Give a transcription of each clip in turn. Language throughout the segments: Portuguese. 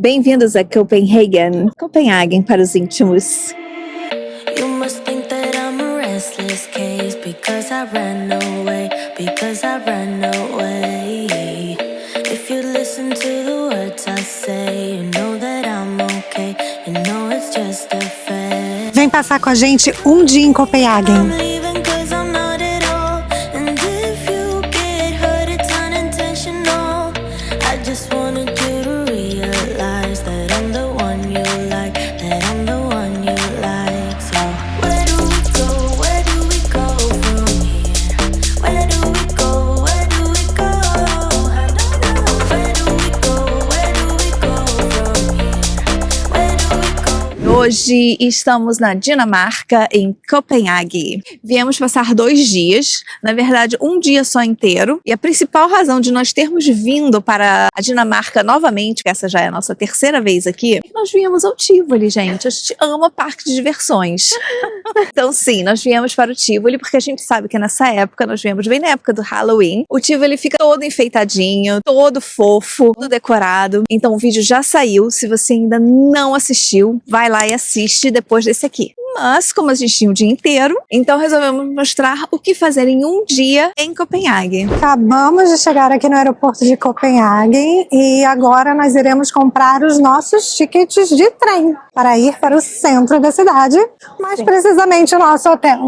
Bem-vindos a Copenhagen. Copenhagen para os íntimos. You must think that I'm a restless case because I ran away, If you listen to the words I say, you know that I'm okay, you know it's just a phase. Vem passar com a gente um dia em Copenhagen. I'm leaving 'cause I'm not at all, and if you get hurt it's unintentional. I just wanted you to realize that I'm the one you like, that I'm the one you like. So where do we go? Where do we go from here? Where do we go? Where do we go? I don't know. Where do we go? Where do we go from here? Where do we go? Hoje estamos na Dinamarca, em Copenhague. Viemos passar 2 dias, na verdade um dia só inteiro, e a principal razão de nós termos vindo para a Dinamarca novamente, que essa já é a nossa 3ª vez aqui, é que nós viemos ao Tivoli, gente. A gente ama parque de diversões. Então sim, nós viemos para o Tivoli porque a gente sabe que nessa época, nós viemos bem na época do Halloween, o Tivoli fica todo enfeitadinho, todo fofo, todo decorado. Então o vídeo já saiu, se você ainda não assistiu, vai lá e assiste depois desse aqui. Mas, como a gente tinha o dia inteiro, então resolvemos mostrar o que fazer em um dia em Copenhague. Acabamos de chegar aqui no aeroporto de Copenhagen e agora nós iremos comprar os nossos tickets de trem para ir para o centro da cidade, mais precisamente o nosso hotel.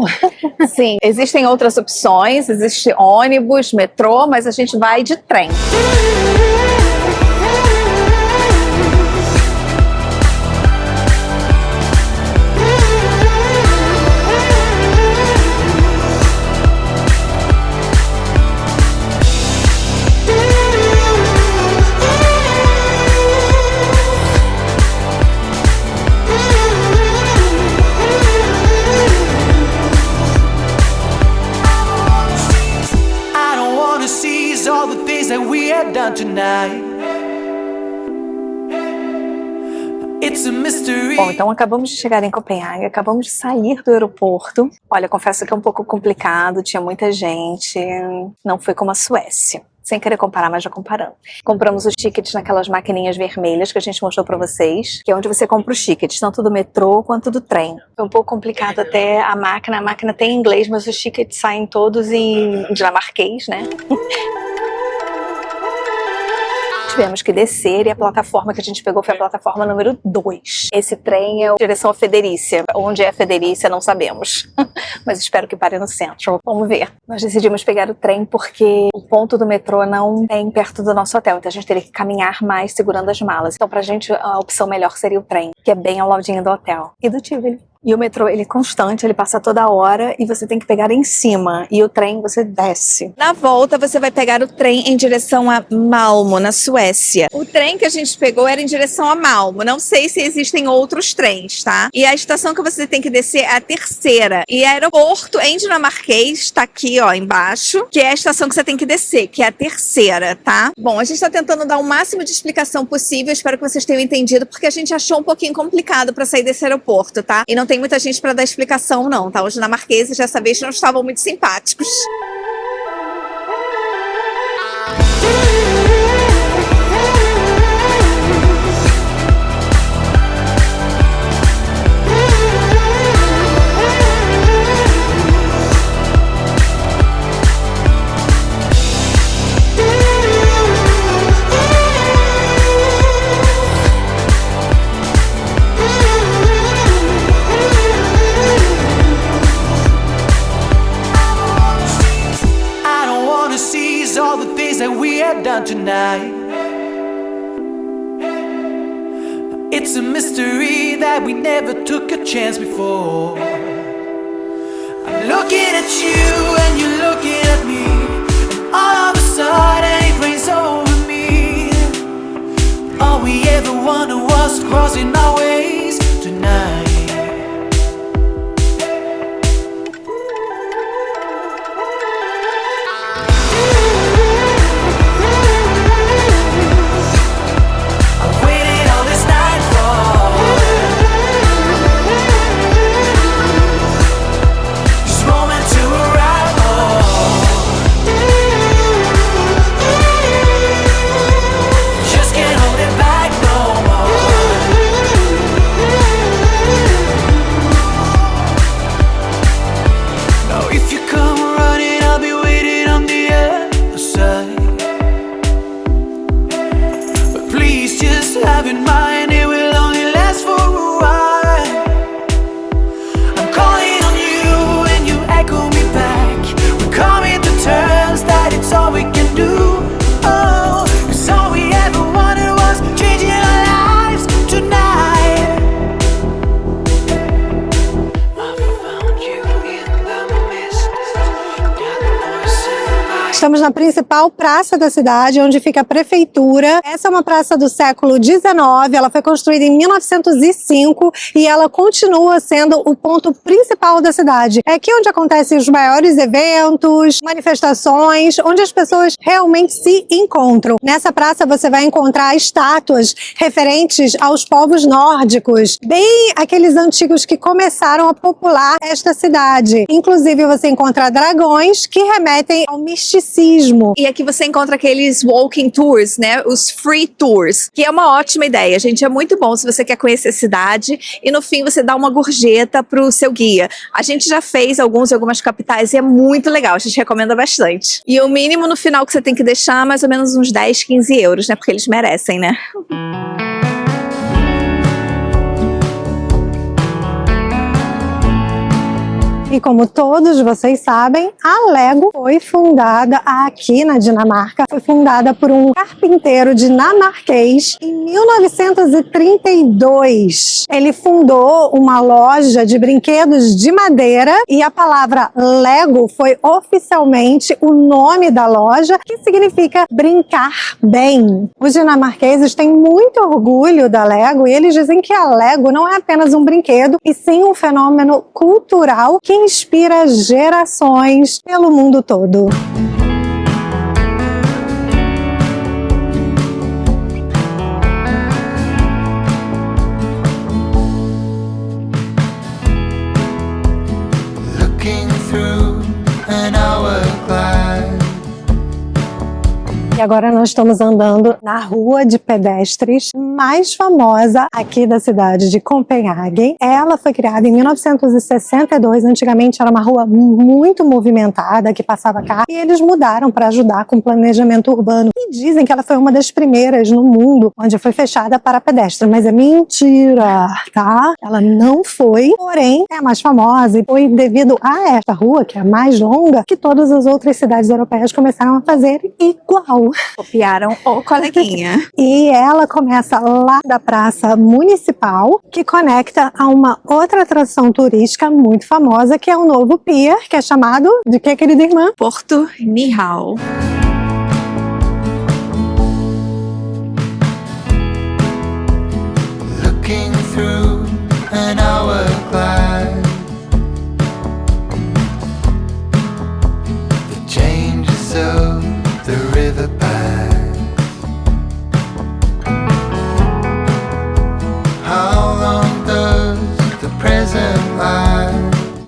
Sim, existem outras opções, existe ônibus, metrô, mas a gente vai de trem. Done tonight. It's a mystery. Bom, então acabamos de chegar em Copenhague, acabamos de sair do aeroporto. Olha, confesso que é um pouco complicado, tinha muita gente, não foi como a Suécia. Sem querer comparar, mas já comparando. Compramos os tickets naquelas maquininhas vermelhas que a gente mostrou pra vocês, que é onde você compra os tickets, tanto do metrô quanto do trem. Foi um pouco complicado até a máquina tem inglês, mas os tickets saem todos em dinamarquês, né? Tivemos que descer e a plataforma que a gente pegou foi a plataforma número 2. Esse trem é a direção a Fredericia. Onde é Fredericia não sabemos, mas espero que pare no centro. Vamos ver. Nós decidimos pegar o trem porque o ponto do metrô não tem perto do nosso hotel, então a gente teria que caminhar mais segurando as malas. Então pra gente a opção melhor seria o trem, que é bem ao ladinho do hotel. E do Tivoli. E o metrô, ele é constante, ele passa toda hora e você tem que pegar em cima. E o trem, você desce. Na volta, você vai pegar o trem em direção a Malmo, na Suécia. O trem que a gente pegou era em direção a Malmo. Não sei se existem outros trens, tá? E a estação que você tem que descer é a 3ª. E o aeroporto em dinamarquês tá aqui, ó, embaixo, que é a estação que você tem que descer, que é a 3ª, tá? Bom, a gente tá tentando dar o máximo de explicação possível. Espero que vocês tenham entendido, porque a gente achou um pouquinho complicado pra sair desse aeroporto, tá? E não tem muita gente para dar explicação não, tá? Os dinamarqueses dessa vez não estavam muito simpáticos. Done tonight. It's a mystery that we never took a chance before. I'm looking at you and you're looking at me, and all of a sudden it rains over me. All we ever wanted was crossing our ways tonight. Just can't hold it back no more. have in mind, it will only last for a while. I'm calling on you and you echo me back. We're coming to terms that it's all we can do. Oh, 'cause all we ever wanted was changing our lives tonight. I found you in the mist. Got the voice in my Estamos na principal praça da cidade, onde fica a prefeitura. Essa é uma praça do século XIX, ela foi construída em 1905 e ela continua sendo o ponto principal da cidade. É aqui onde acontecem os maiores eventos, manifestações, onde as pessoas realmente se encontram. Nessa praça você vai encontrar estátuas referentes aos povos nórdicos, bem aqueles antigos que começaram a popular esta cidade. Inclusive você encontra dragões que remetem ao misticismo. E aqui você encontra aqueles walking tours, né? Os free tours, que é uma ótima ideia, gente. É muito bom se você quer conhecer a cidade e no fim você dá uma gorjeta pro seu guia. A gente já fez alguns em algumas capitais e é muito legal, a gente recomenda bastante. E o mínimo no final que você tem que deixar é mais ou menos uns 10, 15 euros, né? Porque eles merecem, né? E como todos vocês sabem, a Lego foi fundada aqui na Dinamarca. Foi fundada por um carpinteiro dinamarquês em 1932. Ele fundou uma loja de brinquedos de madeira e a palavra Lego foi oficialmente o nome da loja, que significa brincar bem. Os dinamarqueses têm muito orgulho da Lego e eles dizem que a Lego não é apenas um brinquedo, e sim um fenômeno cultural que inspira gerações pelo mundo todo. looking through an hourglass. E agora nós estamos andando na rua de pedestres mais famosa aqui da cidade de Copenhague. Ela foi criada em 1962, antigamente era uma rua muito movimentada que passava carro e eles mudaram para ajudar com o planejamento urbano. E dizem que ela foi uma das primeiras no mundo onde foi fechada para pedestre, mas é mentira, tá? Ela não foi, porém é a mais famosa e foi devido a esta rua, que é a mais longa, que todas as outras cidades europeias começaram a fazer igual. Copiaram o coleguinha. E ela começa lá da Praça Municipal, que conecta a uma outra atração turística muito famosa, que é o novo pier, que é chamado de que, querida irmã? Porto Nihal. Looking through an hourglass. The changes of the river pass. How long does the present lie?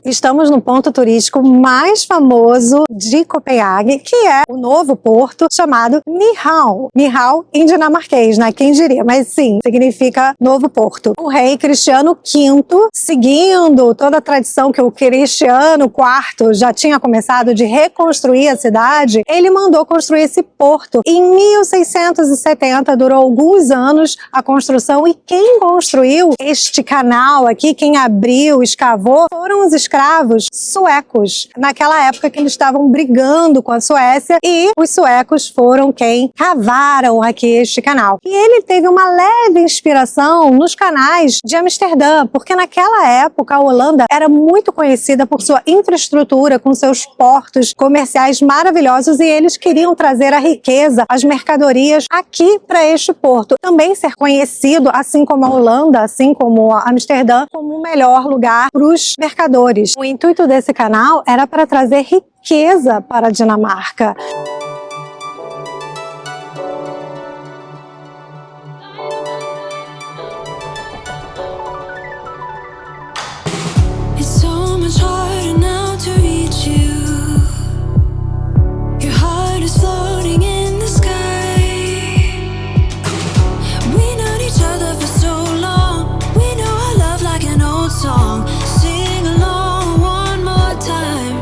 Estamos no ponto turístico mais famoso de Copenhague, que é o novo porto chamado Nihal. Nihal em dinamarquês, né? Quem diria? Mas sim, significa novo porto. O rei Cristiano V, seguindo toda a tradição que o Cristiano IV já tinha começado de reconstruir a cidade, ele mandou construir esse porto. Em 1670, durou alguns anos a construção, e quem construiu este canal aqui, quem abriu, escavou, foram os escravos suecos, naquela época que eles estavam brigando com a Suécia, e os suecos foram quem cavaram aqui este canal. E ele teve uma leve inspiração nos canais de Amsterdã, porque naquela época a Holanda era muito conhecida por sua infraestrutura, com seus portos comerciais maravilhosos, e eles queriam trazer a riqueza, as mercadorias aqui para este porto. Também ser conhecido, assim como a Holanda, assim como a Amsterdã, como o melhor lugar para os mercadores. O intuito desse canal era para trazer riqueza para a Dinamarca. It's so much harder now to reach you. Your heart is floating in the sky. We known each other for so long. We know our love like an old song. Sing along one more time.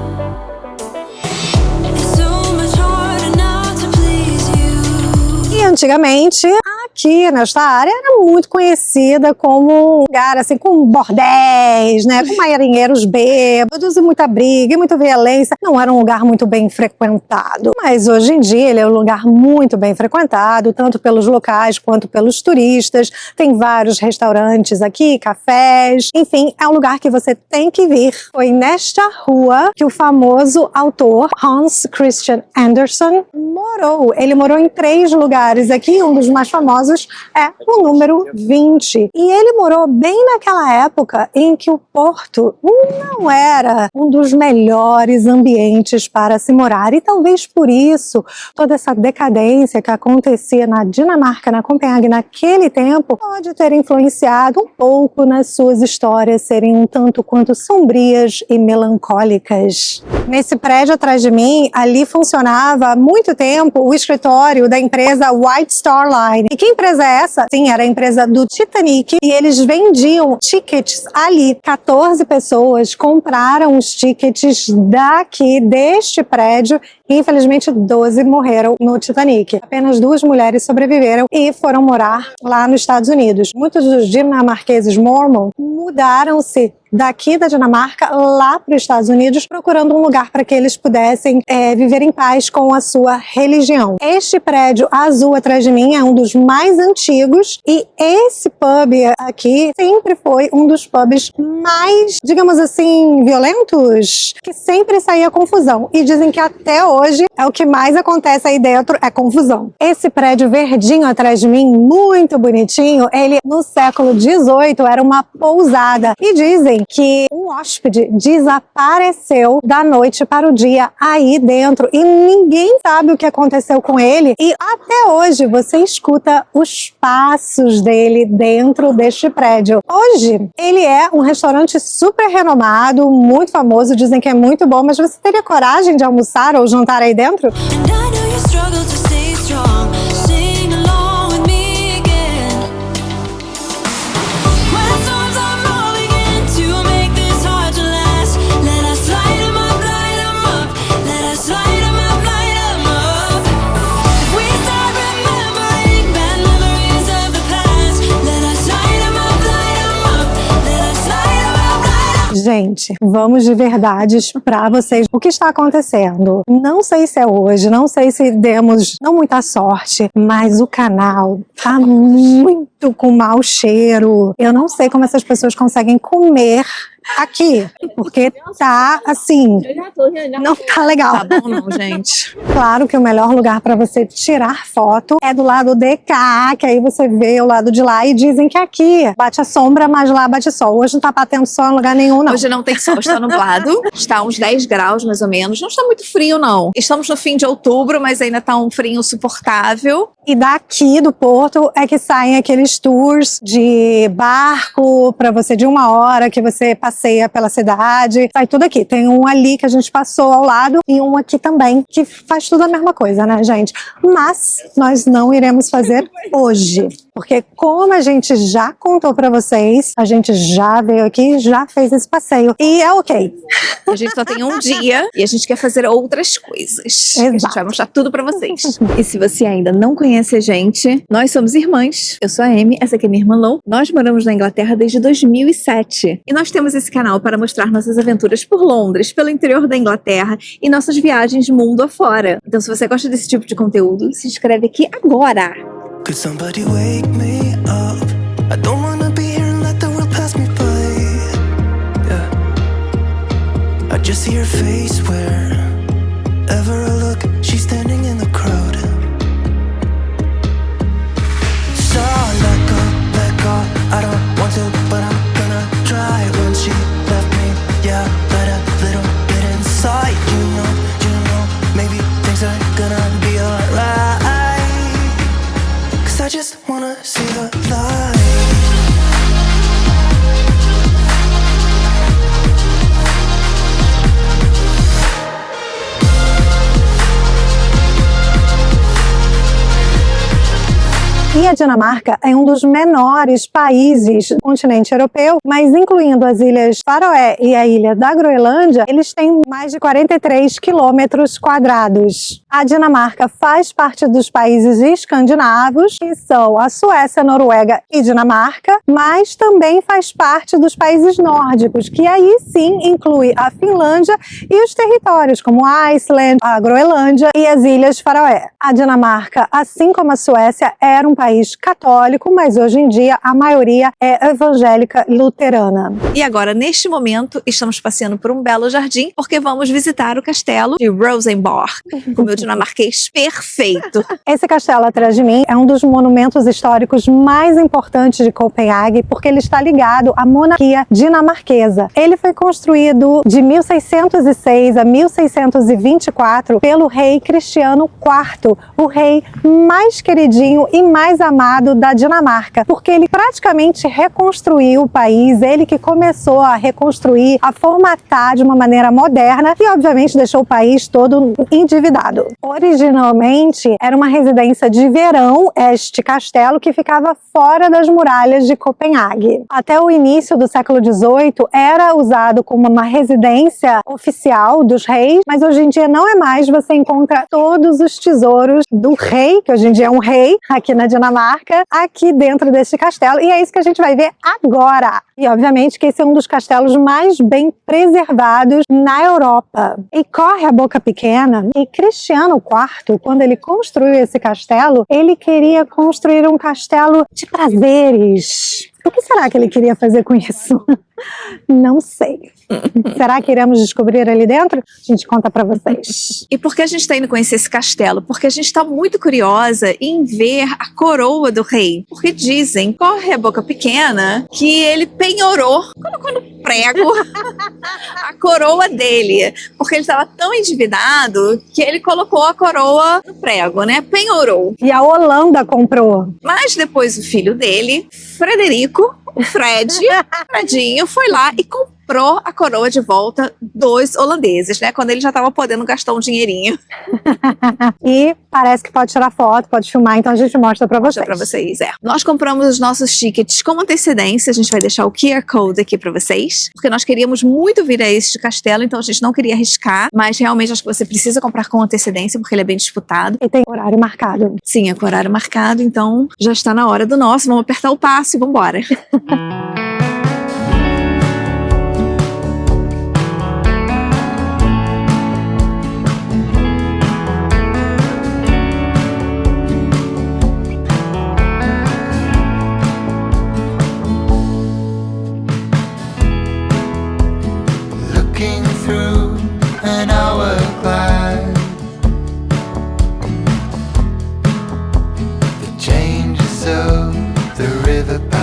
It's so much harder now to please you. E antigamente, aqui nesta área era muito conhecida como um lugar assim com bordéis, né, com marinheiros bêbados e muita briga e muita violência. Não era um lugar muito bem frequentado, mas hoje em dia ele é um lugar muito bem frequentado, tanto pelos locais quanto pelos turistas. Tem vários restaurantes aqui, cafés, enfim, é um lugar que você tem que vir. Foi nesta rua que o famoso autor Hans Christian Andersen morou. Ele morou em 3 lugares aqui, um dos mais famosos é o número 20. E ele morou bem naquela época em que o Porto não era um dos melhores ambientes para se morar. E talvez por isso, toda essa decadência que acontecia na Dinamarca, na Copenhague naquele tempo, pode ter influenciado um pouco nas suas histórias serem um tanto quanto sombrias e melancólicas. Nesse prédio atrás de mim, ali funcionava há muito tempo o escritório da empresa White Star Line. E que empresa é essa? Sim, era a empresa do Titanic e eles vendiam tickets ali. 14 pessoas compraram os tickets deste prédio e infelizmente 12 morreram no Titanic. Apenas 2 mulheres sobreviveram e foram morar lá nos Estados Unidos. Muitos dos dinamarqueses Mormon mudaram-se daqui da Dinamarca lá para os Estados Unidos, procurando um lugar para que eles pudessem viver em paz com a sua religião. Este prédio azul atrás de mim é um dos mais antigos e esse pub aqui sempre foi um dos pubs mais, digamos assim, violentos, que sempre saía confusão. E dizem que até hoje é o que mais acontece aí dentro, é confusão. Esse prédio verdinho atrás de mim, muito bonitinho, ele no século XVIII era uma pousada e dizem que um hóspede desapareceu da noite para o dia aí dentro e ninguém sabe o que aconteceu com ele e até hoje você escuta os passos dele dentro deste prédio. Hoje ele é um restaurante super renomado, muito famoso, dizem que é muito bom, mas você teria coragem de almoçar ou jantar aí dentro? Gente, vamos de verdades para vocês. O que está acontecendo? Não sei se é hoje, não sei se demos não muita sorte, mas o canal tá muito com mau cheiro. Eu não sei como essas pessoas conseguem comer aqui, porque tá assim, não tá legal. Tá bom não, gente. Claro que o melhor lugar para você tirar foto é do lado de cá, que aí você vê o lado de lá e dizem que aqui bate a sombra, mas lá bate sol. Hoje não tá batendo sol em lugar nenhum, não. Hoje não tem sol, está nublado, está uns 10 graus mais ou menos, não está muito frio não. Estamos no fim de outubro, mas ainda tá um frio suportável. E daqui do Porto é que saem aqueles tours de barco para você de 1 hora, que você passeia pela cidade. Sai tudo aqui. Tem um ali que a gente passou ao lado e um aqui também, que faz tudo a mesma coisa, né, gente? Mas nós não iremos fazer hoje. Porque como a gente já contou pra vocês, a gente já veio aqui, já fez esse passeio. E é ok. A gente só tem um dia e a gente quer fazer outras coisas. Exato. A gente vai mostrar tudo pra vocês. E se você ainda não conhece a gente, nós somos irmãs. Eu sou a Amy, essa aqui é minha irmã Lou. Nós moramos na Inglaterra desde 2007. E nós temos esse canal para mostrar nossas aventuras por Londres, pelo interior da Inglaterra e nossas viagens mundo afora. Então se você gosta desse tipo de conteúdo, se inscreve aqui agora. Could somebody wake me up? I don't wanna be here and let the world pass me by. Yeah. I just see her face wherever I look. She's standing in the crowd. So let go. I don't want to, but I'm gonna try. When she left me, yeah, let a little bit inside. You know, maybe things are gonna be alright. I just wanna see the light. a Dinamarca é um dos menores países do continente europeu, mas incluindo as Ilhas Faroé e a ilha da Groenlândia, eles têm mais de 43 quilômetros quadrados. A Dinamarca faz parte dos países escandinavos, que são a Suécia, Noruega e Dinamarca, mas também faz parte dos países nórdicos, que aí sim inclui a Finlândia e os territórios como a Iceland, a Groenlândia e as Ilhas Faroé. A Dinamarca, assim como a Suécia, era um país católico, mas hoje em dia a maioria é evangélica luterana. E agora, neste momento, estamos passeando por um belo jardim, porque vamos visitar o castelo de Rosenborg, com o meu dinamarquês perfeito. Esse castelo atrás de mim é um dos monumentos históricos mais importantes de Copenhague, porque ele está ligado à monarquia dinamarquesa. Ele foi construído de 1606 a 1624 pelo rei Cristiano IV, o rei mais queridinho e mais amado da Dinamarca, porque ele praticamente reconstruiu o país, ele que começou a reconstruir, a formatar de uma maneira moderna e obviamente deixou o país todo endividado. Originalmente era uma residência de verão este castelo que ficava fora das muralhas de Copenhague. Até o início do século XVIII era usado como uma residência oficial dos reis, mas hoje em dia não é mais. Você encontra todos os tesouros do rei, que hoje em dia é um rei aqui na Dinamarca, aqui dentro deste castelo, e é isso que a gente vai ver agora. E obviamente que esse é um dos castelos mais bem preservados na Europa. E corre a boca pequena, e Cristiano IV, quando ele construiu esse castelo, ele queria construir um castelo de prazeres. O que será que ele queria fazer com isso? Não sei. Será que iremos descobrir ali dentro? A gente conta pra vocês. E por que a gente está indo conhecer esse castelo? Porque a gente está muito curiosa em ver a coroa do rei. Porque dizem, corre a boca pequena, que ele penhorou, colocou no prego a coroa dele. Porque ele estava tão endividado que ele colocou a coroa no prego, né? Penhorou. E a Holanda comprou. Mas depois o filho dele, Frederico, o Fredinho, foi lá e comprou a coroa de volta dos holandeses, né? Quando ele já estava podendo gastar um dinheirinho. E parece que pode tirar foto, pode filmar, então a gente mostra pra vocês. Mostra pra vocês, é. Nós compramos os nossos tickets com antecedência, a gente vai deixar o QR Code aqui pra vocês, porque nós queríamos muito vir a este castelo, então a gente não queria arriscar, mas realmente acho que você precisa comprar com antecedência, porque ele é bem disputado. E tem horário marcado. Sim, é com horário marcado, então já está na hora do nosso, vamos apertar o passo e vamos embora. Looking through an hourglass, the changes of the river pass.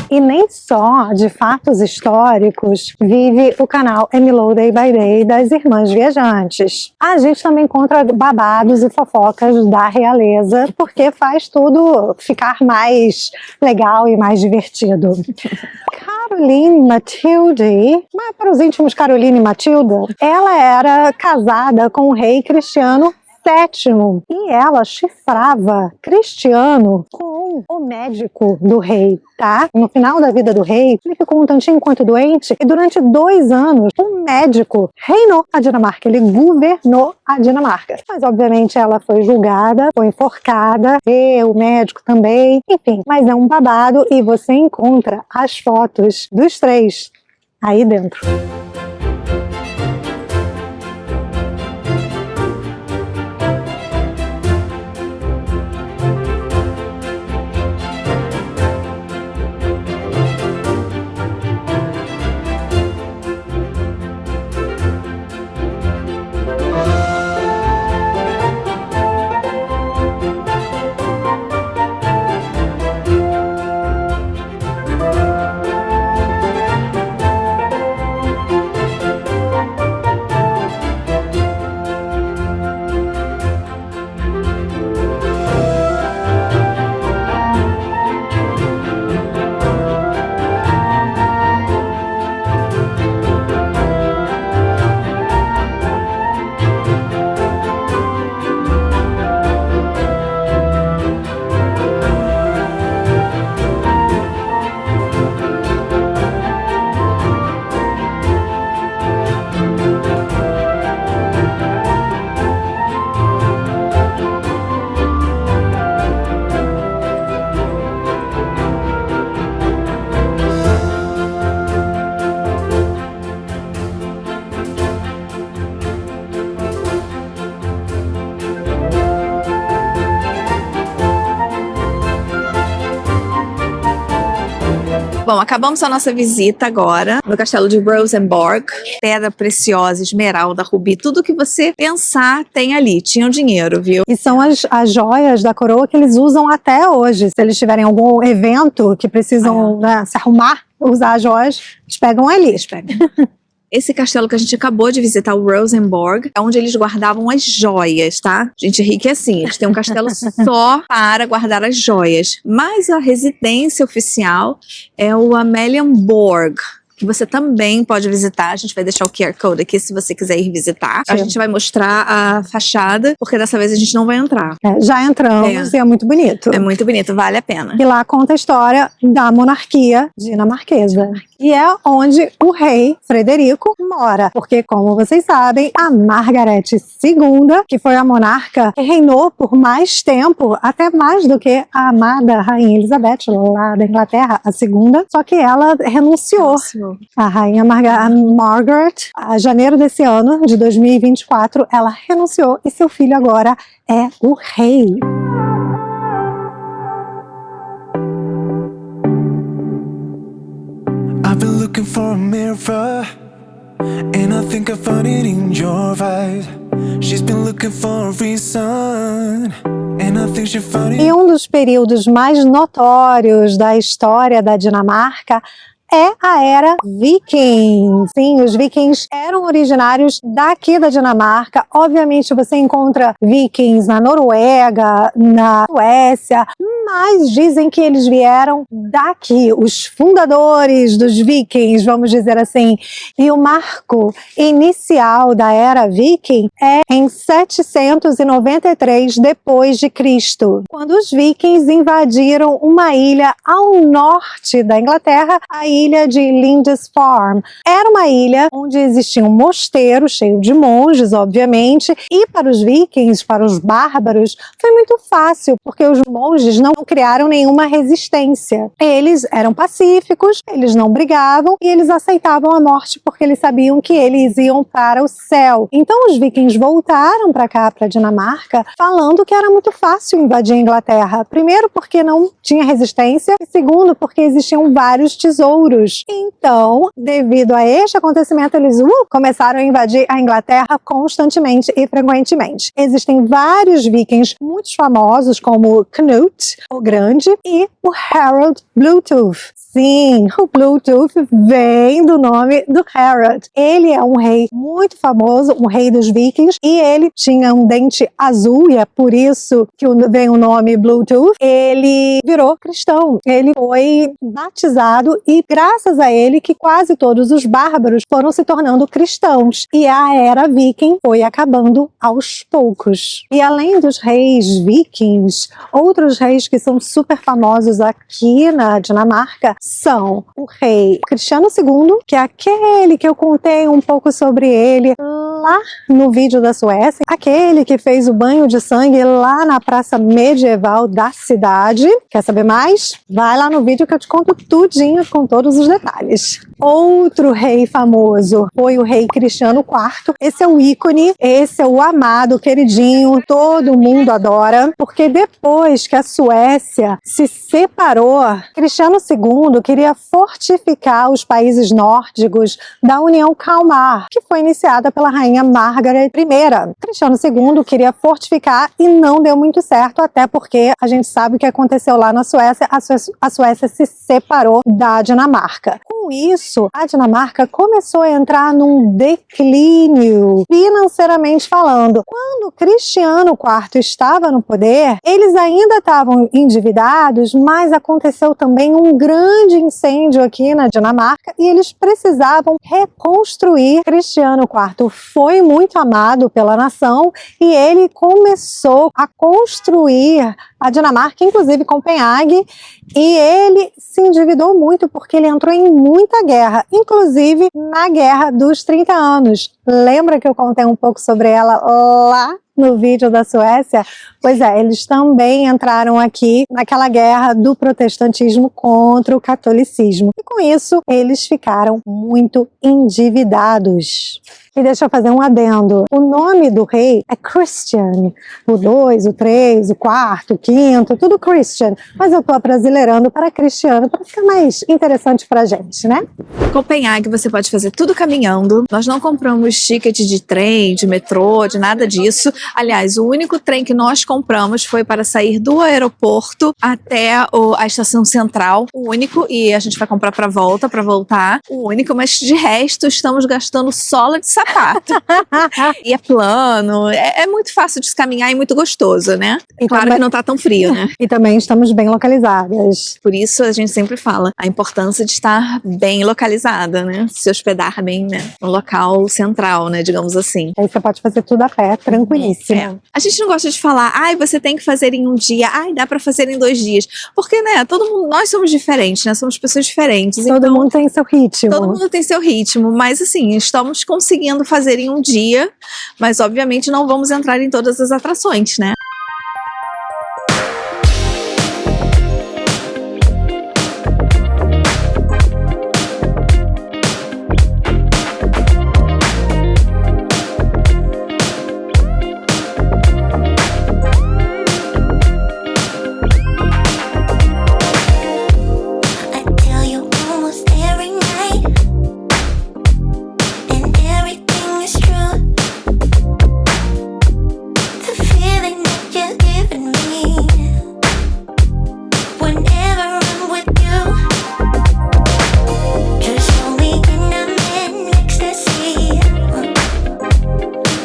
E nem só de fatos históricos vive o canal Emilou Day by Day das Irmãs Viajantes. A gente também encontra babados e fofocas da realeza, porque faz tudo ficar mais legal e mais divertido. Caroline Matilde, mas para os íntimos Caroline e Matilda, ela era casada com o rei Cristiano VII e ela chifrava Cristiano com o médico do rei, tá? No final da vida do rei, ele ficou um tantinho quanto doente e durante 2 anos o médico reinou a Dinamarca, ele governou a Dinamarca. Mas obviamente ela foi julgada, foi enforcada, e o médico também, enfim. Mas é um babado e você encontra as fotos dos 3 aí dentro. Bom, acabamos a nossa visita agora no castelo de Rosenborg. Pedra preciosa, esmeralda, rubi, tudo que você pensar tem ali. Tinham dinheiro, viu? E são as joias da coroa que eles usam até hoje. Se eles tiverem algum evento que precisam se arrumar, usar as joias, eles pegam ali. Eles pegam. Esse castelo que a gente acabou de visitar, o Rosenborg, é onde eles guardavam as joias, tá? Gente rica é assim, eles têm um castelo só para guardar as joias. Mas a residência oficial é o Amalienborg, que você também pode visitar. A gente vai deixar o QR Code aqui se você quiser ir visitar. A gente vai mostrar a fachada, porque dessa vez a gente não vai entrar. Já entramos e é muito bonito. É muito bonito, vale a pena. E lá conta a história da monarquia dinamarquesa. E é onde o rei Frederico mora. Porque, como vocês sabem, a Margaret II, que foi a monarca que reinou por mais tempo, até mais do que a amada Rainha Elizabeth, lá da Inglaterra, a segunda, só que ela renunciou. A rainha Margaret, em janeiro desse ano, de 2024, ela renunciou e seu filho agora é o rei. I've been looking for a mirror, and I think I found it in your eyes. She's been looking for a reason, and I think she found it. E um dos períodos mais notórios da história da Dinamarca é a era Viking. Sim, os vikings eram originários daqui da Dinamarca. Obviamente você encontra vikings na Noruega, na Suécia, mas dizem que eles vieram daqui, os fundadores dos vikings, vamos dizer assim. E o marco inicial da era viking é em 793 depois de Cristo, quando os vikings invadiram uma ilha ao norte da Inglaterra, a ilha de Lindisfarne. Era uma ilha onde existia um mosteiro cheio de monges, obviamente, e para os vikings, para os bárbaros, foi muito fácil, porque os monges não criaram nenhuma resistência. Eles eram pacíficos, eles não brigavam e eles aceitavam a morte porque eles sabiam que eles iam para o céu. Então os vikings voltaram para cá, para a Dinamarca, falando que era muito fácil invadir a Inglaterra. Primeiro porque não tinha resistência e segundo porque existiam vários tesouros. Então, devido a este acontecimento, eles começaram a invadir a Inglaterra constantemente e frequentemente. Existem vários vikings muito famosos, como Knut, o Grande, e o Harold Bluetooth. Sim, o Bluetooth vem do nome do Harold. Ele é um rei muito famoso, um rei dos vikings, e ele tinha um dente azul, e é por isso que vem o nome Bluetooth. Ele virou cristão, ele foi batizado e graças a ele que quase todos os bárbaros foram se tornando cristãos. E a era viking foi acabando aos poucos. E além dos reis vikings, outros reis que são super famosos aqui na Dinamarca são o rei Cristiano II, que é aquele que eu contei um pouco sobre ele lá no vídeo da Suécia, aquele que fez o banho de sangue lá na praça medieval da cidade. Quer saber mais? Vai lá no vídeo que eu te conto tudinho com todos os detalhes. Outro rei famoso foi o rei Cristiano IV. Esse é o ícone, esse é o amado, queridinho, todo mundo adora, porque depois que a Suécia se separou, Cristiano II queria fortificar os países nórdicos da União Kalmar, que foi iniciada pela rainha Margaret I. Cristiano II queria fortificar e não deu muito certo, até porque a gente sabe o que aconteceu lá na Suécia, a Suécia se separou da Dinamarca. Com isso, a Dinamarca começou a entrar num declínio, financeiramente falando. Quando Cristiano IV estava no poder, eles ainda estavam endividados, mas aconteceu também um grande incêndio aqui na Dinamarca e eles precisavam reconstruir. Cristiano IV foi muito amado pela nação e ele começou a construir a Dinamarca, inclusive Copenhague, e ele se endividou muito porque ele entrou em muita guerra, inclusive na Guerra dos 30 anos. Lembra que eu contei um pouco sobre ela lá no vídeo da Suécia? Pois é, eles também entraram aqui naquela guerra do protestantismo contra o catolicismo. E com isso, eles ficaram muito endividados. E deixa eu fazer um adendo. O nome do rei é Christian. O 2, o 3, o 4, o 5, tudo Christian. Mas eu tô abrasileirando para Cristiano, para ficar mais interessante pra gente, né? Copenhague você pode fazer tudo caminhando. Nós não compramos ticket de trem, de metrô, de nada disso. Aliás, o único trem que nós compramos foi para sair do aeroporto até a estação central. O único, e a gente vai comprar para voltar. O único, mas de resto estamos gastando sola de sapato. E é plano, é muito fácil de se caminhar e muito gostoso, né? E Claro também- que não tá tão frio, né? E também estamos bem localizadas. Por isso a gente sempre fala a importância de estar bem localizada, né? Se hospedar bem, né? No local central, né? Digamos assim. Aí você pode fazer tudo a pé, tranquilíssimo. É. A gente não gosta de falar, ai, você tem que fazer em um dia, ai, dá pra fazer em 2 dias. Porque, né, todo mundo, nós somos diferentes, né? Somos pessoas diferentes. Todo então, mundo tem seu ritmo. todo mundo tem seu ritmo, mas assim, estamos conseguindo fazer em um dia, mas obviamente não vamos entrar em todas as atrações, né? I tell you almost every night, and everything is true. The feeling that you're giving me whenever I'm with you, just hold me and I'm in ecstasy.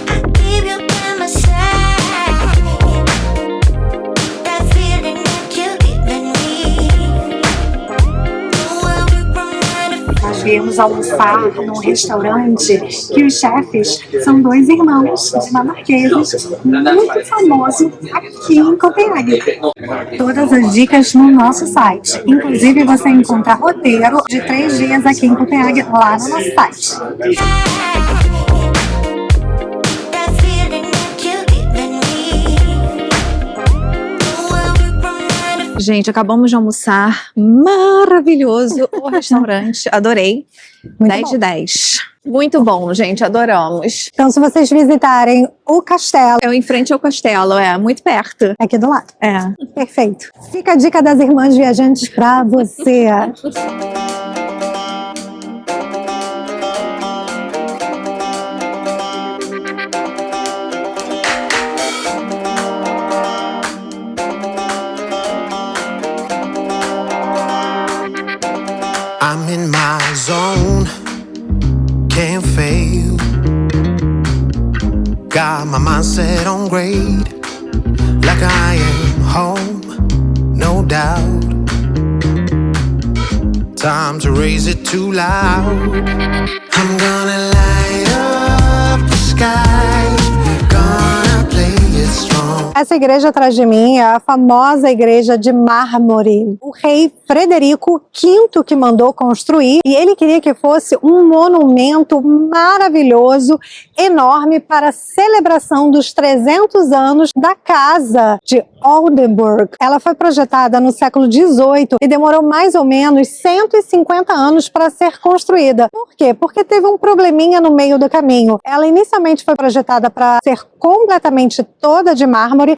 I keep you by my side. That feeling that you're giving me. Nós viemos almoçar num restaurante que os chefes são 2 irmãos dinamarqueses, muito famoso aqui em Copenhague. Todas as dicas no nosso site. Inclusive, você encontra roteiro de 3 dias aqui em Copenhague lá no nosso site. That feeling that you're giving me. Gente, acabamos de almoçar. Maravilhoso o restaurante. Adorei. Muito 10 bom. de 10. Muito bom, gente. Adoramos. Então, se vocês visitarem o castelo, É em frente ao castelo, é muito perto. é aqui do lado. É. Perfeito. Fica a dica das irmãs viajantes pra você. I'm in my zone, can't fail. Got my mindset on grade, like I am home, no doubt. Time to raise it too loud. I'm gonna light up the sky, gonna play it strong. Essa igreja atrás de mim é a famosa igreja de mármore. O rei Frederico V que mandou construir, e ele queria que fosse um monumento maravilhoso, enorme, para a celebração dos 300 anos da casa de Oldenburg. Ela foi projetada no século XVIII e demorou mais ou menos 150 anos para ser construída. Por quê? Porque teve um probleminha no meio do caminho. Ela inicialmente foi projetada para ser completamente toda de mármore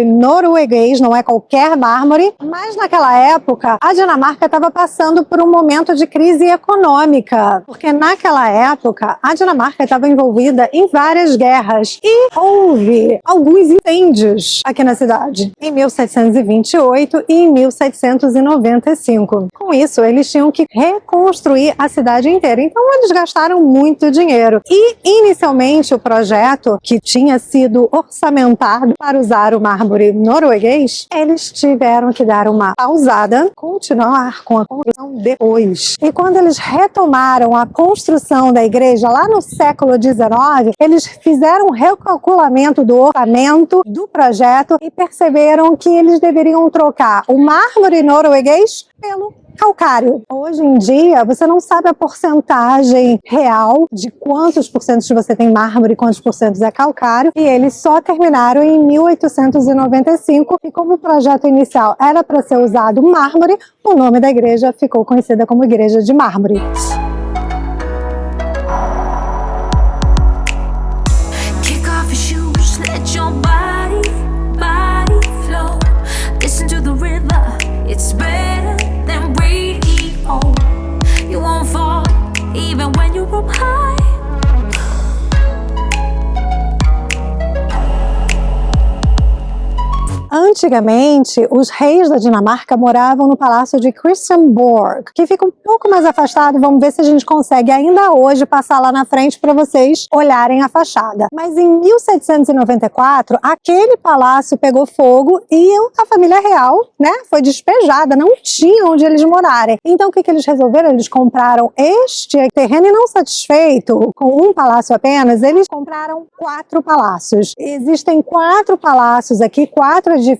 norueguês, não é qualquer mármore, mas naquela época a Dinamarca estava passando por um momento de crise econômica, porque naquela época a Dinamarca estava envolvida em várias guerras e houve alguns incêndios aqui na cidade, em 1728 e em 1795. Com isso, eles tinham que reconstruir a cidade inteira, então eles gastaram muito dinheiro. E inicialmente o projeto, que tinha sido orçamentado para usar o mármore norueguês, eles tiveram que dar uma pausada, continuar com a construção depois. E quando eles retomaram a construção da igreja lá no século XIX, eles fizeram um recalculamento do orçamento do projeto e perceberam que eles deveriam trocar o mármore norueguês pelo calcário. Hoje em dia, você não sabe a porcentagem real de quantos porcentos você tem mármore e quantos porcentos é calcário, e eles só terminaram em 1895, e como o projeto inicial era para ser usado mármore, o nome da igreja ficou conhecida como Igreja de Mármore. Antigamente, os reis da Dinamarca moravam no palácio de Christiansborg, que fica um pouco mais afastado. Vamos ver se a gente consegue ainda hoje passar lá na frente para vocês olharem a fachada. Mas em 1794, aquele palácio pegou fogo e a família real, né, foi despejada, não tinha onde eles morarem. Então o que eles resolveram? Eles compraram este terreno e, não satisfeito com um palácio apenas, eles compraram 4 palácios. Existem 4 palácios aqui, 4 edifícios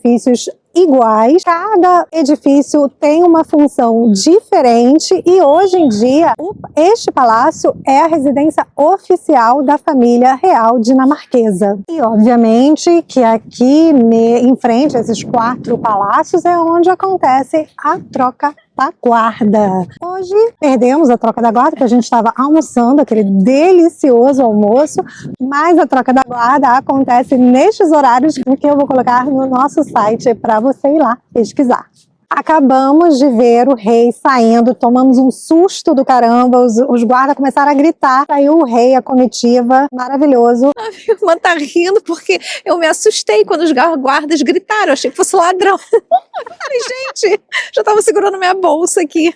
iguais, cada edifício tem uma função diferente e hoje em dia este palácio é a residência oficial da família real dinamarquesa. E obviamente que aqui em frente a esses 4 palácios é onde acontece a troca da guarda. Hoje perdemos a troca da guarda, porque a gente estava almoçando aquele delicioso almoço, mas a troca da guarda acontece nestes horários que eu vou colocar no nosso site para você ir lá pesquisar. Acabamos de ver o rei saindo, tomamos um susto do caramba, os guardas começaram a gritar, saiu o rei, a comitiva, maravilhoso. A minha irmã tá rindo porque eu me assustei quando os guardas gritaram, eu achei que fosse ladrão. Falei, gente, já tava segurando minha bolsa aqui.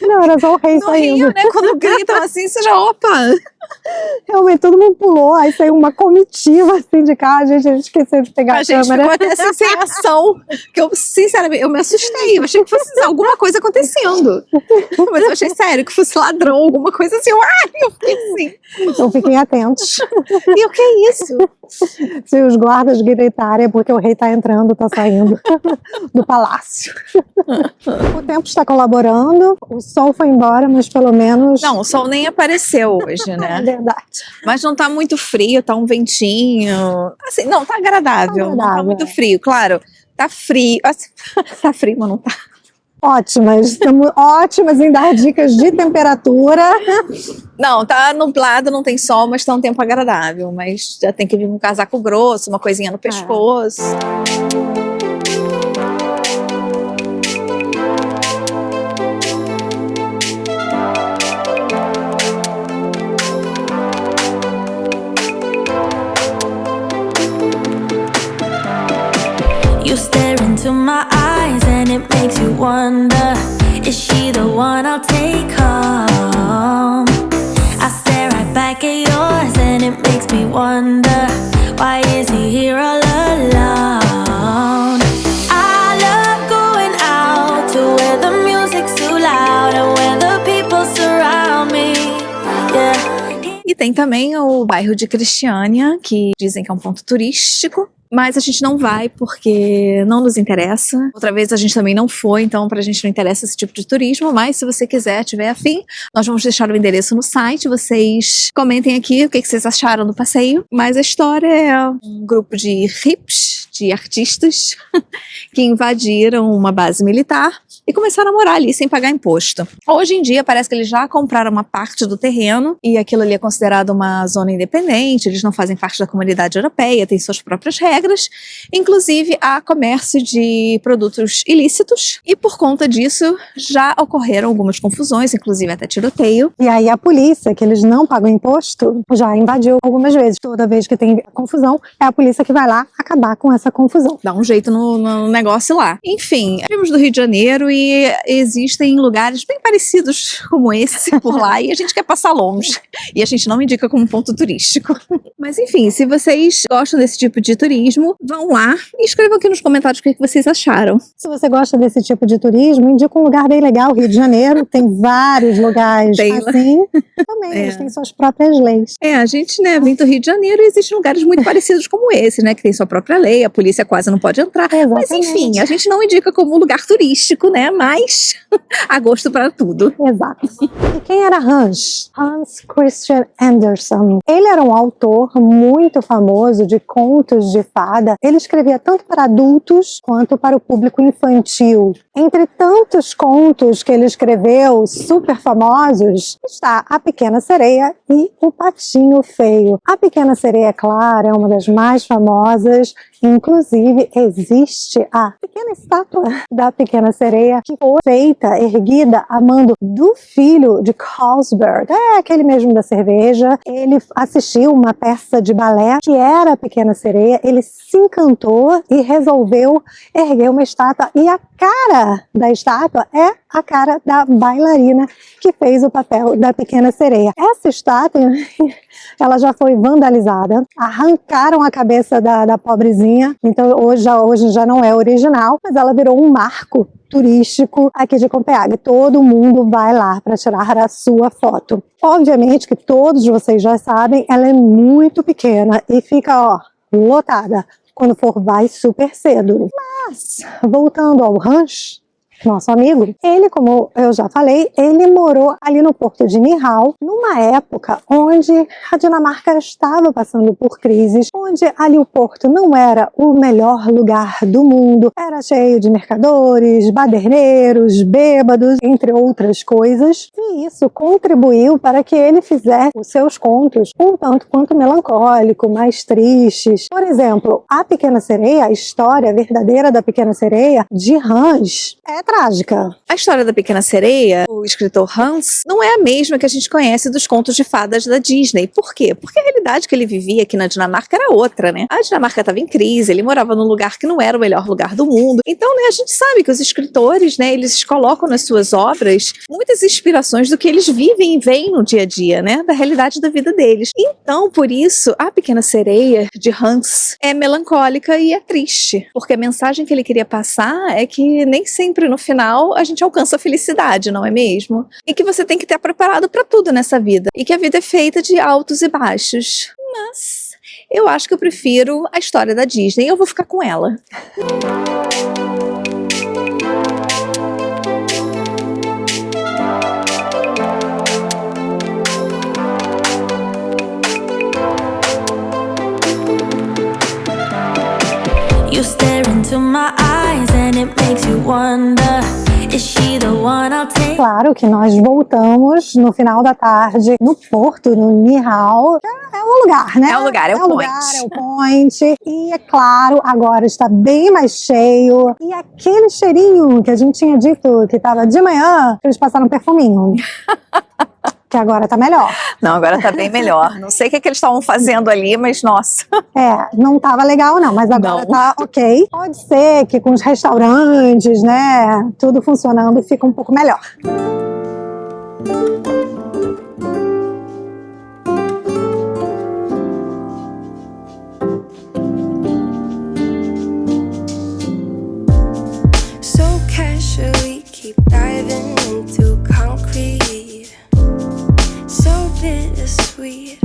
Não, era só o rei No saindo. Rio, né, quando gritam assim, você já, opa! Realmente, todo mundo pulou, aí saiu uma comitiva assim de carro, a gente esqueceu de pegar a gente câmera. ficou até assim, sem ação, que eu, sinceramente, eu me assustei, eu achei que fosse alguma coisa acontecendo. Mas eu achei sério que fosse ladrão, alguma coisa assim, eu fiquei assim. Então fiquem atentos. E o que é isso? Se os guardas gritarem é porque o rei está entrando, está saindo do palácio. O tempo está colaborando, o sol foi embora, mas pelo menos... Não, o sol nem apareceu hoje, É né? verdade. Mas não tá muito frio, tá um ventinho. Assim, não, tá agradável. Não tá agradável, muito frio, claro. Tá frio. Assim, tá frio, mas não tá. Ótimas, estamos ótimas em dar dicas de temperatura. Não, tá nublado, não tem sol, mas tá um tempo agradável. Mas já tem que vir um casaco grosso, uma coisinha no pescoço. You stare into my eyes and it makes you wonder, is she the one I'll take home? I stare right back at yours and it makes me wonder, why is he here all alone? I love going out to where the music's too loud and where the people surround me. Yeah. E tem também o bairro de Cristiânia, que dizem que é um ponto turístico. Mas a gente não vai porque não nos interessa. Outra vez a gente também não foi, então pra gente não interessa esse tipo de turismo. Mas se você quiser, tiver afim, nós vamos deixar o endereço no site. Vocês comentem aqui o que vocês acharam do passeio. Mas a história é um grupo de hips, de artistas, que invadiram uma base militar e começaram a morar ali sem pagar imposto. Hoje em dia parece que eles já compraram uma parte do terreno e aquilo ali é considerado uma zona independente, eles não fazem parte da comunidade europeia, têm suas próprias regras, inclusive há comércio de produtos ilícitos e por conta disso já ocorreram algumas confusões, inclusive até tiroteio. E aí a polícia, que eles não pagam imposto, já invadiu algumas vezes. Toda vez que tem confusão, é a polícia que vai lá acabar com essa confusão. Dá um jeito no negócio lá. Enfim, vimos do Rio de Janeiro e existem lugares bem parecidos como esse por lá e a gente quer passar longe. E a gente não indica como ponto turístico. Mas enfim, se vocês gostam desse tipo de turismo, vão lá e escrevam aqui nos comentários o que vocês acharam. Se você gosta desse tipo de turismo, indica um lugar bem legal. Rio de Janeiro tem vários lugares assim. Também, eles têm suas próprias leis. A gente, né, vem do Rio de Janeiro e existem lugares muito parecidos como esse, né, que tem sua própria lei, a polícia quase não pode entrar. Exatamente. Mas enfim, a gente não indica como um lugar turístico, né, mas há gosto para tudo. Exato. E quem era Hans? Hans Christian Andersen. Ele era um autor muito famoso de contos de fada. Ele escrevia tanto para adultos quanto para o público infantil. Entre tantos contos que ele escreveu, super famosos, está A Pequena Sereia e O Patinho Feio. A Pequena Sereia, claro, é uma das mais famosas. Em Inclusive, existe a pequena estátua da Pequena Sereia que foi feita, erguida a mando do filho de Carlsberg, aquele mesmo da cerveja. Ele assistiu uma peça de balé que era a Pequena Sereia, ele se encantou e resolveu erguer uma estátua, e a cara da estátua é a cara da bailarina que fez o papel da Pequena Sereia. Essa estátua, ela já foi vandalizada, arrancaram a cabeça da pobrezinha, então hoje já não é original, mas ela virou um marco turístico aqui de Copenhague. Todo mundo vai lá para tirar a sua foto. Obviamente que todos vocês já sabem, ela é muito pequena e fica, lotada. Quando for, vai super cedo. Mas, voltando ao Hans, nosso amigo, ele, como eu já falei, ele morou ali no porto de Nyhavn, numa época onde a Dinamarca estava passando por crises, onde ali o porto não era o melhor lugar do mundo, era cheio de mercadores, baderneiros, bêbados, entre outras coisas, e isso contribuiu para que ele fizesse os seus contos um tanto quanto melancólico, mais tristes. Por exemplo, a Pequena Sereia, a história verdadeira da Pequena Sereia, de Hans, é trágica. A história da Pequena Sereia, o escritor Hans, não é a mesma que a gente conhece dos contos de fadas da Disney. Por quê? Porque a realidade que ele vivia aqui na Dinamarca era outra, né? A Dinamarca estava em crise, ele morava num lugar que não era o melhor lugar do mundo. Então, né, a gente sabe que os escritores, né, eles colocam nas suas obras muitas inspirações do que eles vivem e veem no dia a dia, né? Da realidade da vida deles. Então, por isso, a Pequena Sereia, de Hans, é melancólica e é triste. Porque a mensagem que ele queria passar é que nem sempre no final a gente alcança a felicidade, não é mesmo? E que você tem que estar preparado para tudo nessa vida. E que a vida é feita de altos e baixos. Mas eu acho que eu prefiro a história da Disney. Eu vou ficar com ela. You stare into my eyes and it makes you wonder, is she the one I'll take? Claro que nós voltamos no final da tarde no porto, no Nyhavn. É o lugar, né? É o lugar, é o point. Lugar, é o point. E é claro, agora está bem mais cheio. E aquele cheirinho que a gente tinha dito que estava de manhã, eles passaram um perfuminho. Que agora tá melhor. Não, agora tá bem melhor. Não sei o que eles estavam fazendo ali, mas nossa. Não tava legal não, mas agora tá ok. Pode ser que com os restaurantes, né, tudo funcionando, fica um pouco melhor. So casually keep diving into concrete. So bittersweet.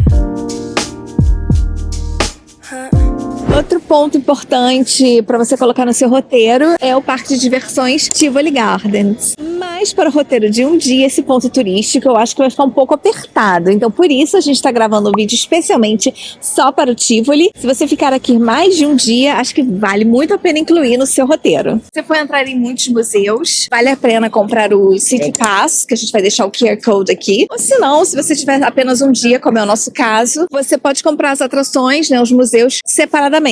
Outro ponto importante para você colocar no seu roteiro é o parque de diversões Tivoli Gardens. Mas para o roteiro de um dia, esse ponto turístico eu acho que vai ficar um pouco apertado. Então por isso a gente está gravando um vídeo especialmente só para o Tivoli. Se você ficar aqui mais de um dia, acho que vale muito a pena incluir no seu roteiro. Se você for entrar em muitos museus, vale a pena comprar o City Pass, que a gente vai deixar o QR Code aqui. Ou se não, se você tiver apenas um dia, como é o nosso caso, você pode comprar as atrações, né, os museus separadamente.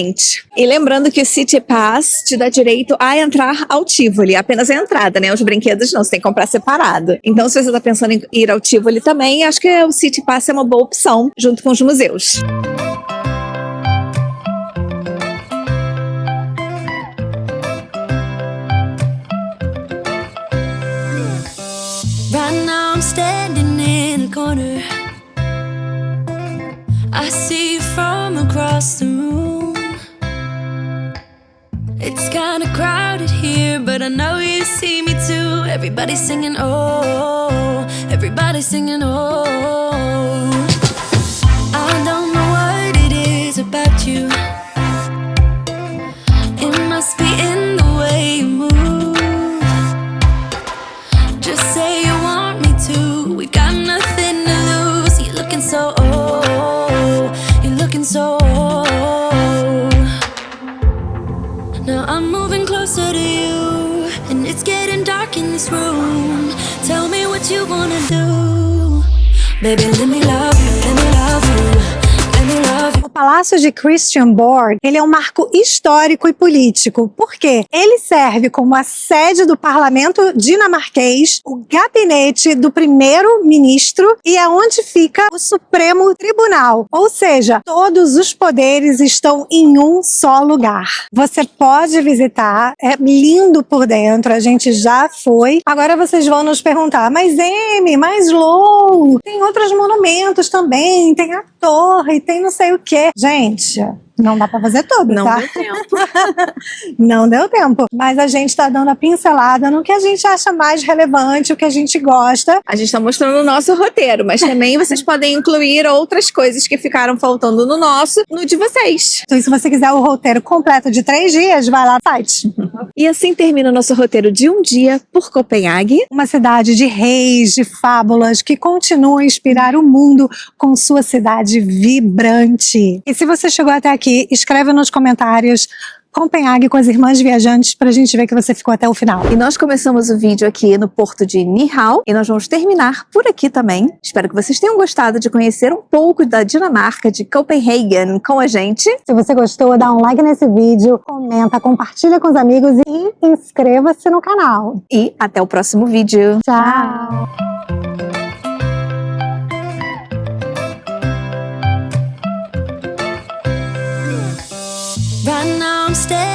E lembrando que o City Pass te dá direito a entrar ao Tivoli, apenas a entrada, né? Os brinquedos não, você tem que comprar separado. Então, se você está pensando em ir ao Tivoli também, acho que o City Pass é uma boa opção, junto com os museus. Right now I'm standing in the corner. I see you from across the room. It's kinda crowded here, but I know you see me too. Everybody's singing, oh, everybody's singing, oh. I don't know what it is about you. It must be in the way you move. Just say you want me to. We've got nothing to lose. You're looking so old. You're looking so old. Now I'm moving closer to you, and it's getting dark in this room. Tell me what you wanna do. Baby, let me love you, let me love you, let me love you. Palácio de Christiansborg, ele é um marco histórico e político. Por quê? Ele serve como a sede do parlamento dinamarquês, o gabinete do primeiro-ministro e é onde fica o Supremo Tribunal. Ou seja, todos os poderes estão em um só lugar. Você pode visitar, é lindo por dentro, a gente já foi. Agora vocês vão nos perguntar, mas Amy, mas Lou, tem outros monumentos também, tem a torre, tem não sei o quê. Gente, não dá pra fazer tudo, Não tá? deu tempo. Não deu tempo. Mas a gente tá dando a pincelada no que a gente acha mais relevante, o que a gente gosta. A gente tá mostrando o nosso roteiro, mas também vocês podem incluir outras coisas que ficaram faltando no nosso, no de vocês. Então, se você quiser o roteiro completo de 3 dias, vai lá no site. E assim termina o nosso roteiro de um dia por Copenhague. Uma cidade de reis, de fábulas, que continua a inspirar o mundo com sua cidade vibrante. E se você chegou até aqui, escreve nos comentários Copenhague com as Irmãs Viajantes pra gente ver que você ficou até o final. E nós começamos o vídeo aqui no porto de Nyhavn e nós vamos terminar por aqui também. Espero que vocês tenham gostado de conhecer um pouco da Dinamarca, de Copenhagen com a gente. Se você gostou, dá um like nesse vídeo, comenta, compartilha com os amigos e inscreva-se no canal. E até o próximo vídeo. Tchau! Right now I'm staying